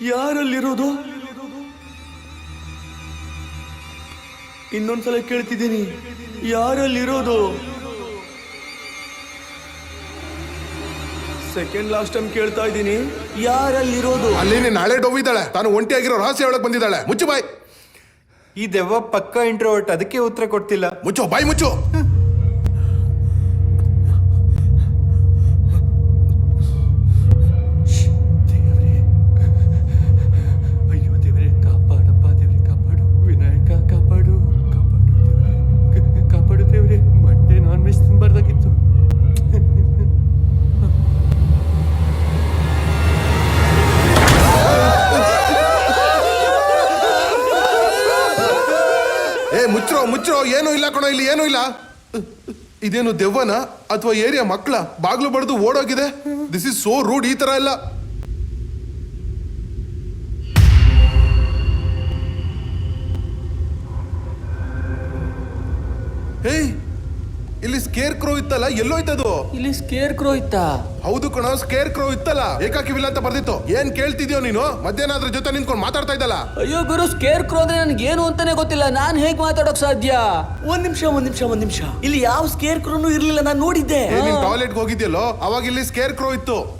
ಯಾರಲ್ಲಿರೋದು? ಇನ್ನೊಂದ್ಸಲ ಕೇಳ್ತಿದ್ದೀನಿ, ಯಾರಲ್ಲಿರೋದು? Second last time ಕೇಳ್ತಾ ಇದ್ದೀನಿ, ಯಾರಲ್ಲಿರೋದು? ಅಲ್ಲಿ ನಾಳೆ ಡೋವಿದ್ದಾಳೆ, ತಾನು ಒಂಟಿಯಾಗಿರೋ ರಹಸ್ಯ ಒಳಗೆ ಬಂದಿದ್ದಾಳೆ. ಮುಚ್ಚು ಬಾಯ್. ಈ ದೆವ್ವ ಪಕ್ಕ ಇಂಟ್ರೋವರ್ಟ್, ಅದಕ್ಕೆ ಉತ್ತರ ಕೊಡ್ತಿಲ್ಲ. ಮುಚ್ಚು ಬಾಯ್, ಮುಚ್ಚು. ಅಯ್ಯೋ ದೇವರೇ, ಕಾಪಾಡಪ್ಪ ದೇವರೇ, ಕಾಪಾಡು. ವಿನಾಯಕ ಕಾಪಾಡು, ಕಾಪಾಡು ದೇವರೇ, ಕಾಪಾಡು ದೇವರೇ. ಮಂಡೆ ನಾನ್ ವೆಜ್ ತಿನ್ಬಾರ್ದಾಗಿತ್ತು. ಮುಚ್ಚ್ರೋ ಮುಚ್ಚ್ರೋ, ಏನೂ ಇಲ್ಲ ಕಣೋ, ಇಲ್ಲಿ ಏನೂ ಇಲ್ಲ. ಇದೇನು ದೆವ್ವನ ಅಥವಾ ಏರಿಯಾ ಮಕ್ಕಳ? ಬಾಗ್ಲು ಬಡ್ದು ಓಡೋಗಿದೆ. This is so rude. ಈ ತರ ಎಲ್ಲ ಹೇಯ್, ಇಲ್ಲಿ ಸ್ಕೇರ್ ಕ್ರೋ ಇತ್ತಲ್ಲ, ಎಲ್ಲೋಯ್ತದು? ಇಲ್ಲಿ ಸ್ಕೇರ್ ಕ್ರೋ ಇತ್ತಾ? ಹೌದು ಕಣೋ, ಸ್ಕೇರ್ ಕ್ರೋ ಇತ್ತಲ್ಲ, ಏಕಾಕಿವಿಲ್ಲ ಅಂತ ಬರ್ದಿತ್ತು. ಏನ್ ಕೇಳ್ತಿದ್ಯೋ ನೀನು? ಮಧ್ಯಾಹ್ನ ಅದ್ರ ಜೊತೆ ನಿಂತ್ಕೊಂಡು ಮಾತಾಡ್ತಾ ಇದ್ದಲ್ಲ. ಅಯ್ಯೋ ಗುರು, ಸ್ಕೇರ್ ಕ್ರೋ ಅಂದ್ರೆ ನನ್ಗೆ ಏನು ಅಂತಾನೆ ಗೊತ್ತಿಲ್ಲ. ನಾನ್ ಹೇಗ್ ಮಾತಾಡೋಕ್ ಸಾಧ್ಯ? ಒಂದ್ ನಿಮಿಷ. ಇಲ್ಲಿ ಯಾವ ಸ್ಕೇರ್ ಕ್ರೋನು ಇರ್ಲಿಲ್ಲ, ನಾನ್ ನೋಡಿದ್ದೆ. ನೀನ್ ಟಾಯ್ಲೆಟ್ಗೆ ಹೋಗಿದ್ಯಲ್ಲೋ, ಅವಾಗ ಇಲ್ಲಿ ಸ್ಕೇರ್ ಕ್ರೋ ಇತ್ತು.